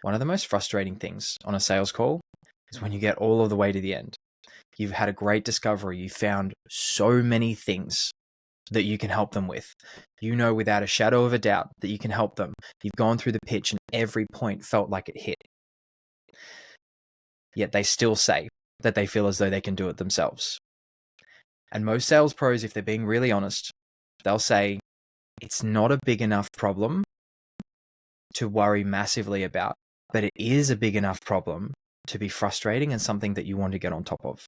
One of the most frustrating things on a sales call is when you get all of the way to the end. You've had a great discovery. You found so many things that you can help them with. You know without a shadow of a doubt that you can help them. You've gone through the pitch and every point felt like it hit. Yet they still say that they feel as though they can do it themselves. And most sales pros, if they're being really honest, they'll say it's not a big enough problem to worry massively about, but it is a big enough problem to be frustrating and something that you want to get on top of.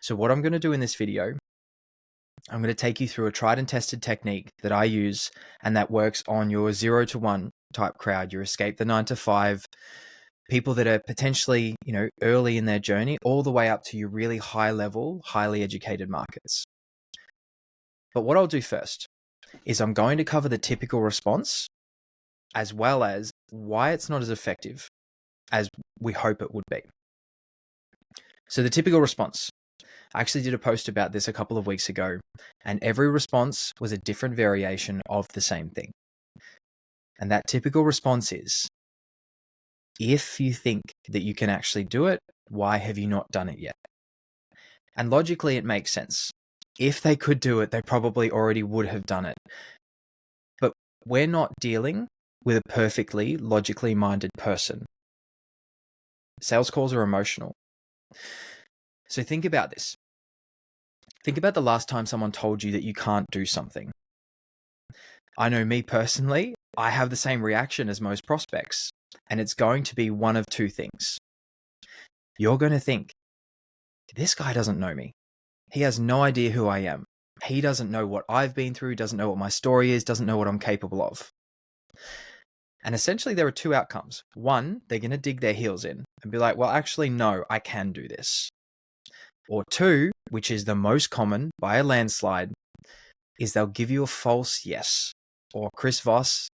So what I'm going to do in this video, I'm going to take you through a tried and tested technique that I use and that works on your 0 to 1 type crowd, your escape the 9 to 5, people that are potentially, early in their journey, all the way up to your really high level, highly educated markets. But what I'll do first is I'm going to cover the typical response as well as why it's not as effective as we hope it would be. So the typical response. I actually did a post about this a couple of weeks ago, and every response was a different variation of the same thing. And that typical response is, if you think that you can actually do it, why have you not done it yet? And logically, it makes sense. If they could do it, they probably already would have done it. But we're not dealing with a perfectly logically minded person. Sales calls are emotional. So think about this. Think about the last time someone told you that you can't do something. I know me personally, I have the same reaction as most prospects, and it's going to be one of two things. You're going to think, this guy doesn't know me. He has no idea who I am. He doesn't know what I've been through, doesn't know what my story is, doesn't know what I'm capable of. And essentially there are two outcomes. One, they're going to dig their heels in and be like, well, actually, no, I can do this. Or two, which is the most common by a landslide, is they'll give you a false yes. Or Chris Voss,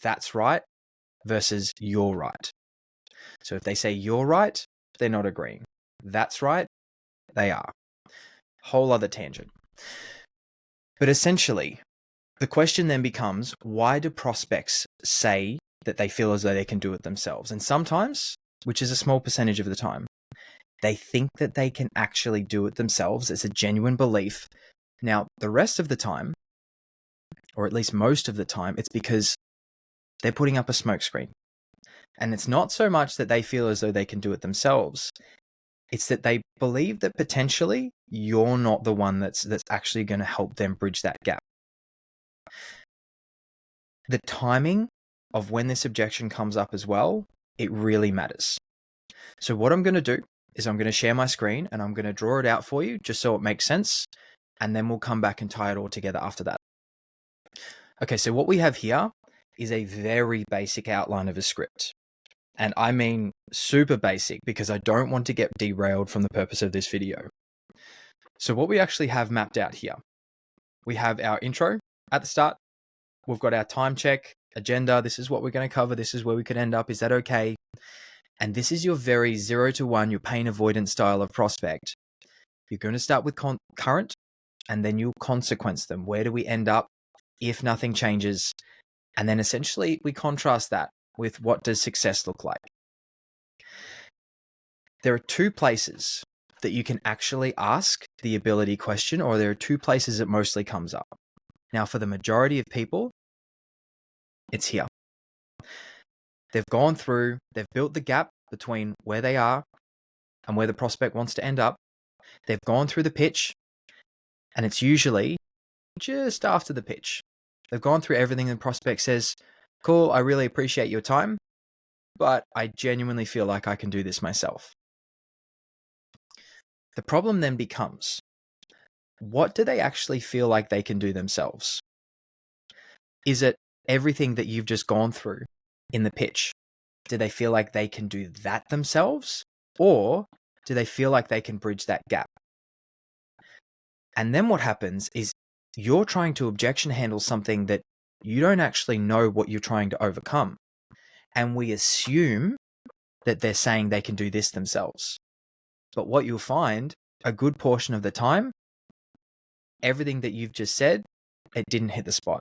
that's right, versus you're right. So if they say you're right, they're not agreeing. That's right, they are. Whole other tangent. But essentially, the question then becomes, why do prospects say that they feel as though they can do it themselves? And sometimes, which is a small percentage of the time, they think that they can actually do it themselves. It's a genuine belief. Now, the rest of the time, or at least most of the time, it's because they're putting up a smokescreen. And it's not so much that they feel as though they can do it themselves. It's that they believe that potentially you're not the one that's actually going to help them bridge that gap. The timing of when this objection comes up as well, it really matters. So what I'm going to do is I'm going to share my screen and I'm going to draw it out for you just so it makes sense. And then we'll come back and tie it all together after that. Okay, so what we have here is a very basic outline of a script. And I mean super basic because I don't want to get derailed from the purpose of this video. So what we actually have mapped out here, we have our intro at the start. We've got our time check, agenda. This is what we're going to cover. This is where we could end up. Is that okay? And this is your very 0 to 1, your pain avoidance style of prospect. You're going to start with current, and then you'll consequence them. Where do we end up if nothing changes? And then essentially we contrast that with what does success look like. There are two places that you can actually ask the ability question, or there are two places it mostly comes up. Now, for the majority of people, it's here. They've gone through, they've built the gap between where they are and where the prospect wants to end up. They've gone through the pitch, and it's usually just after the pitch. They've gone through everything and the prospect says, cool, I really appreciate your time, but I genuinely feel like I can do this myself. The problem then becomes, what do they actually feel like they can do themselves? Is it everything that you've just gone through in the pitch? Do they feel like they can do that themselves? Or do they feel like they can bridge that gap? And then what happens is you're trying to objection handle something that you don't actually know what you're trying to overcome. And we assume that they're saying they can do this themselves. But what you'll find, a good portion of the time, everything that you've just said, it didn't hit the spot.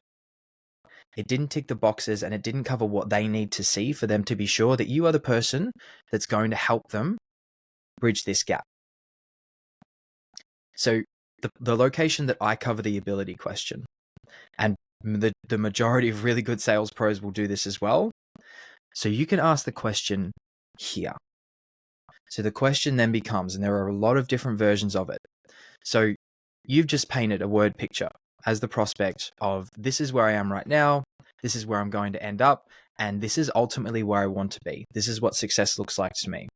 It didn't tick the boxes and it didn't cover what they need to see for them to be sure that you are the person that's going to help them bridge this gap. So the location that I cover the ability question, and the majority of really good sales pros will do this as well. So you can ask the question here. So the question then becomes, and there are a lot of different versions of it. So you've just painted a word picture as the prospect of this is where I am right now, this is where I'm going to end up, and this is ultimately where I want to be. This is what success looks like to me.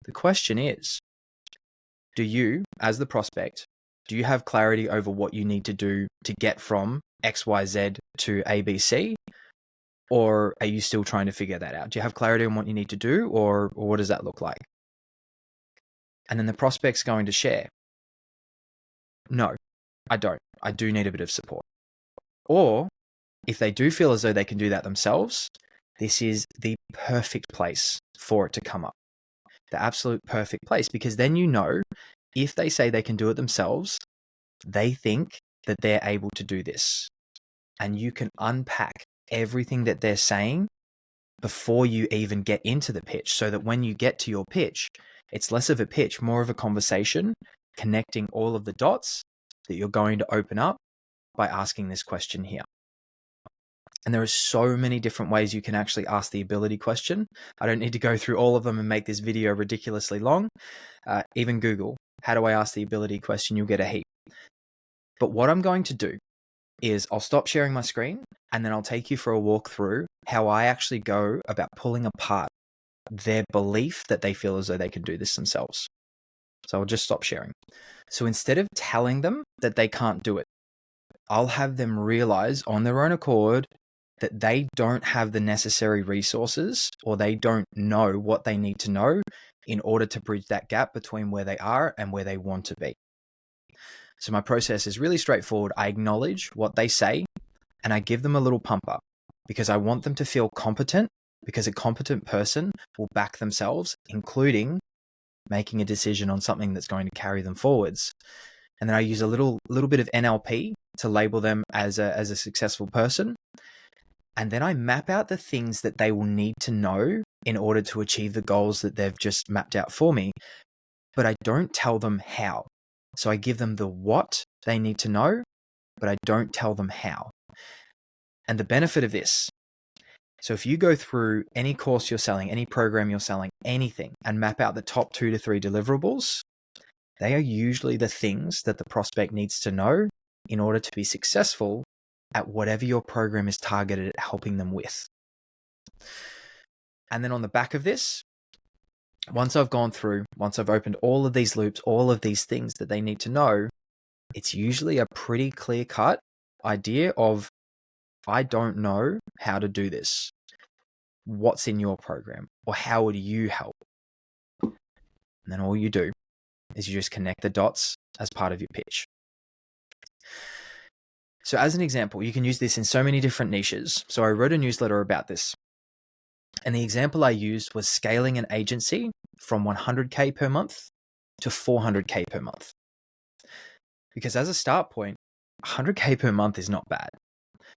The question is, do you, as the prospect, do you have clarity over what you need to do to get from XYZ to ABC? Or are you still trying to figure that out? Do you have clarity on what you need to do, or what does that look like? And then the prospect's going to share, no, I don't. I do need a bit of support. Or if they do feel as though they can do that themselves, this is the perfect place for it to come up. The absolute perfect place, because then you know if they say they can do it themselves, they think that they're able to do this. And you can unpack everything that they're saying before you even get into the pitch, so that when you get to your pitch, it's less of a pitch, more of a conversation, connecting all of the dots that you're going to open up by asking this question here. And there are so many different ways you can actually ask the ability question. I don't need to go through all of them and make this video ridiculously long. Even Google, how do I ask the ability question? You'll get a heap. But what I'm going to do is I'll stop sharing my screen and then I'll take you for a walk through how I actually go about pulling apart their belief that they feel as though they can do this themselves. So I'll just stop sharing. So instead of telling them that they can't do it, I'll have them realize on their own accord that they don't have the necessary resources, or they don't know what they need to know in order to bridge that gap between where they are and where they want to be. So my process is really straightforward. I acknowledge what they say and I give them a little pump up, because I want them to feel competent, because a competent person will back themselves, including making a decision on something that's going to carry them forwards. And then I use a little bit of NLP to label them as a successful person. And then I map out the things that they will need to know in order to achieve the goals that they've just mapped out for me. But I don't tell them how. So I give them the what they need to know, but I don't tell them how. And the benefit of this, so if you go through any course you're selling, any program you're selling, anything, and map out the top 2 to 3 deliverables, they are usually the things that the prospect needs to know in order to be successful at whatever your program is targeted at helping them with. And then on the back of this, once I've opened all of these loops, all of these things that they need to know, it's usually a pretty clear-cut idea of, I don't know how to do this. What's in your program? Or how would you help? And then all you do is you just connect the dots as part of your pitch. So as an example, you can use this in so many different niches. So I wrote a newsletter about this. And the example I used was scaling an agency from 100K per month to 400K per month. Because as a start point, 100K per month is not bad.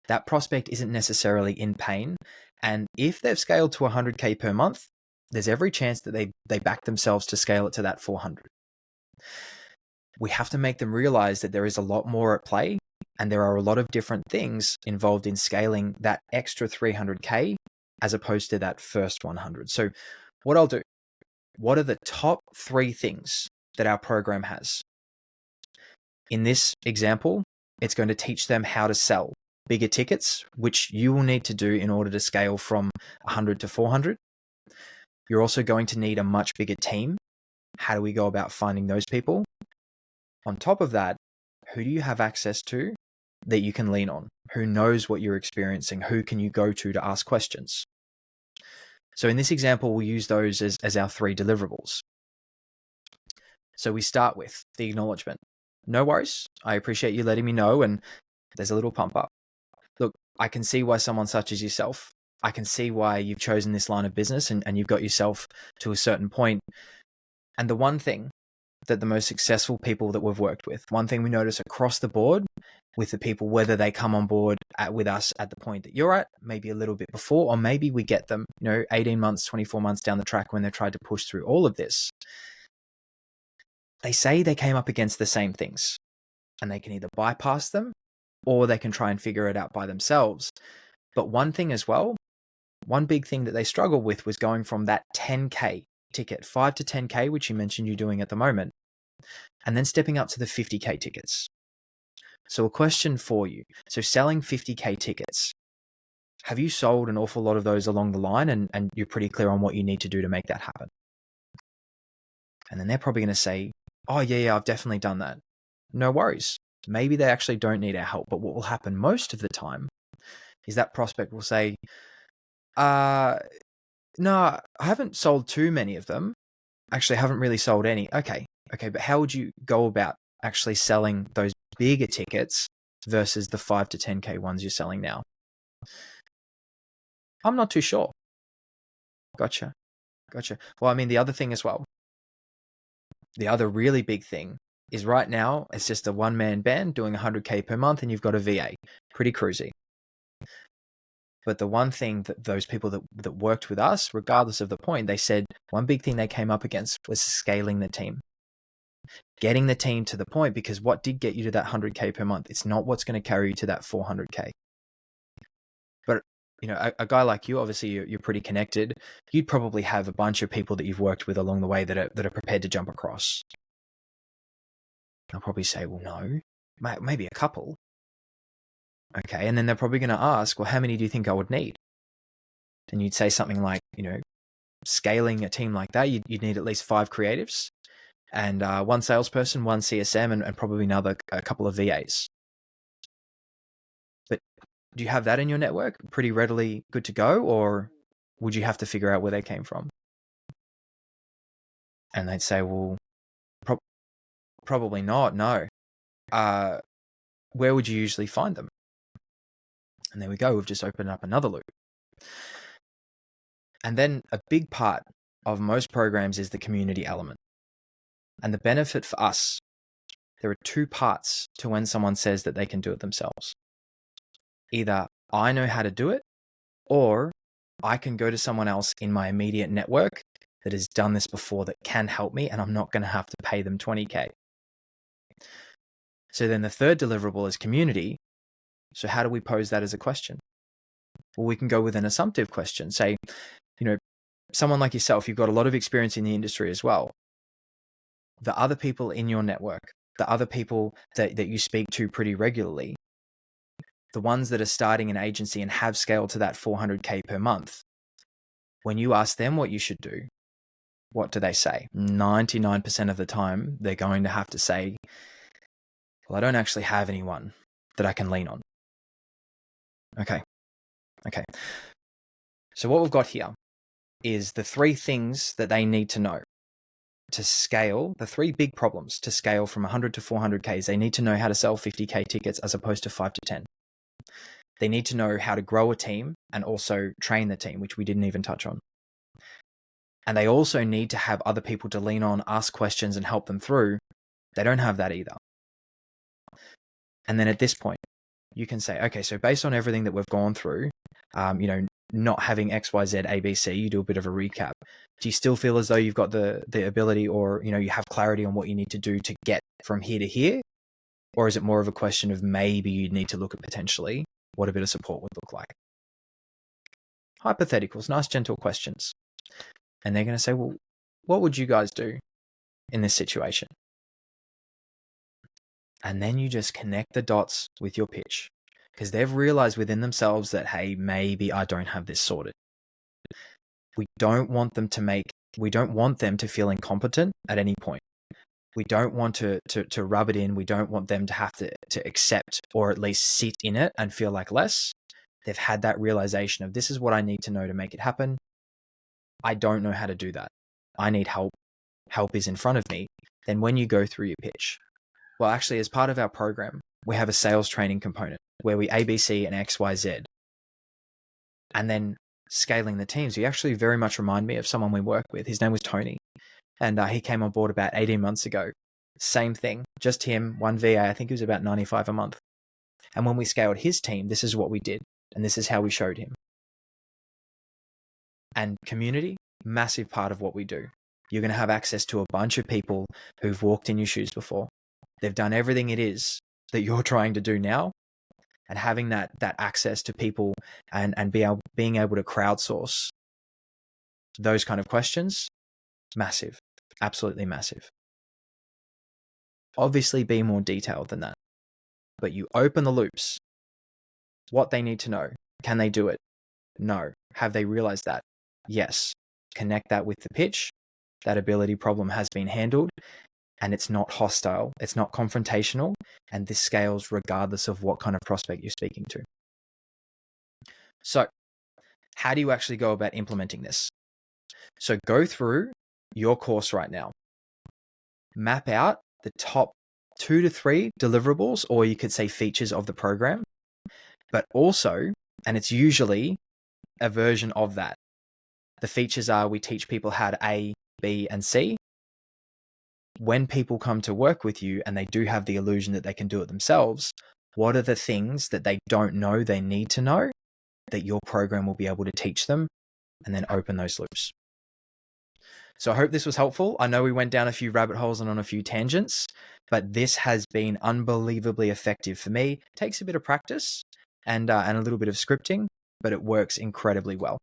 That prospect isn't necessarily in pain. And if they've scaled to 100K per month, there's every chance that they back themselves to scale it to that 400. We have to make them realize that there is a lot more at play, and there are a lot of different things involved in scaling that extra 300K as opposed to that first 100. So what I'll do, what are the top 3 things that our program has? In this example, it's going to teach them how to sell bigger tickets, which you will need to do in order to scale from 100 to 400. You're also going to need a much bigger team. How do we go about finding those people? On top of that, who do you have access to that you can lean on? Who knows what you're experiencing? Who can you go to ask questions? So in this example, we'll use those as our 3 deliverables. So we start with the acknowledgement. No worries. I appreciate you letting me know. And there's a little pump up. Look, I can see why someone such as yourself, I can see why you've chosen this line of business and you've got yourself to a certain point. And the one thing that the most successful people that we've worked with, one thing we notice across the board with the people, whether they come on board with us at the point that you're at, maybe a little bit before, or maybe we get them, 18 months, 24 months down the track when they've tried to push through all of this, they say they came up against the same things and they can either bypass them or they can try and figure it out by themselves. But one thing as well, one big thing that they struggle with was going from that 10K ticket, 5 to 10K, which you mentioned you're doing at the moment, and then stepping up to the 50K tickets. So a question for you. So selling 50K tickets, have you sold an awful lot of those along the line and you're pretty clear on what you need to do to make that happen? And then they're probably going to say, oh, yeah, I've definitely done that. No worries. Maybe they actually don't need our help. But what will happen most of the time is that prospect will say, no, I haven't sold too many of them. Actually, I haven't really sold any. Okay, but how would you go about actually selling those bigger tickets versus the 5 to 10K ones you're selling now? I'm not too sure. Gotcha. Well, I mean, the other thing as well, the other really big thing is right now, it's just a one-man band doing 100K per month and you've got a VA. Pretty cruisy. But the one thing that those people that worked with us, regardless of the point, they said one big thing they came up against was scaling the team. Getting the team to the point, because what did get you to that 100K per month? It's not what's going to carry you to that 400K. But, a guy like you, obviously you're pretty connected. You'd probably have a bunch of people that you've worked with along the way that are prepared to jump across. I'll probably say, well, no, maybe a couple. Okay, and then they're probably going to ask, well, how many do you think I would need? And you'd say something like, scaling a team like that, you'd need at least 5 creatives and one salesperson, one CSM, and probably a couple of VAs. But do you have that in your network pretty readily good to go, or would you have to figure out where they came from? And they'd say, well, probably not, no. Where would you usually find them? And there we go, we've just opened up another loop. And then a big part of most programs is the community element. And the benefit for us, there are 2 parts to when someone says that they can do it themselves. Either I know how to do it, or I can go to someone else in my immediate network that has done this before that can help me, and I'm not going to have to pay them 20K. So then the third deliverable is community. So how do we pose that as a question? Well, we can go with an assumptive question. Say, someone like yourself, you've got a lot of experience in the industry as well. The other people in your network, the other people that you speak to pretty regularly, the ones that are starting an agency and have scaled to that 400K per month, when you ask them what you should do, what do they say? 99% of the time, they're going to have to say, well, I don't actually have anyone that I can lean on. Okay. So what we've got here is the 3 things that they need to know to scale, the 3 big problems to scale from 100 to 400Ks. They need to know how to sell 50K tickets as opposed to 5 to 10. They need to know how to grow a team and also train the team, which we didn't even touch on. And they also need to have other people to lean on, ask questions, and help them through. They don't have that either. And then at this point, you can say, okay, so based on everything that we've gone through, not having X, Y, Z, A, B, C, you do a bit of a recap. Do you still feel as though you've got the ability, or, you have clarity on what you need to do to get from here to here? Or is it more of a question of maybe you need to look at potentially what a bit of support would look like? Hypotheticals, nice, gentle questions. And they're going to say, well, what would you guys do in this situation? And then you just connect the dots with your pitch, because they've realized within themselves that, hey, maybe I don't have this sorted. We don't want them to feel incompetent at any point. We don't want to rub it in. We don't want them to have to accept or at least sit in it and feel like less. They've had that realization of, this is what I need to know to make it happen. I don't know how to do that. I need help. Help is in front of me. Then when you go through your pitch, well, actually, as part of our program, we have a sales training component where we ABC and XYZ. And then scaling the teams, you actually very much remind me of someone we work with. His name was Tony. And he came on board about 18 months ago. Same thing, just him, one VA. I think he was about 95 a month. And when we scaled his team, this is what we did. And this is how we showed him. And community, massive part of what we do. You're going to have access to a bunch of people who've walked in your shoes before. They've done everything it is that you're trying to do now. And having that access to people and being able to crowdsource those kind of questions, massive, absolutely massive. Obviously, be more detailed than that. But you open the loops. What they need to know. Can they do it? No. Have they realized that? Yes. Connect that with the pitch. That ability problem has been handled and it's not hostile. It's not confrontational. And this scales regardless of what kind of prospect you're speaking to. So how do you actually go about implementing this? So go through your course right now. Map out the top 2 to 3 deliverables, or you could say features of the program, but also, and it's usually a version of that. The features are we teach people how to A, B, and C. When people come to work with you and they do have the illusion that they can do it themselves, what are the things that they don't know they need to know that your program will be able to teach them, and then open those loops. So I hope this was helpful. I know we went down a few rabbit holes and on a few tangents, but this has been unbelievably effective for me. It takes a bit of practice and a little bit of scripting, but it works incredibly well.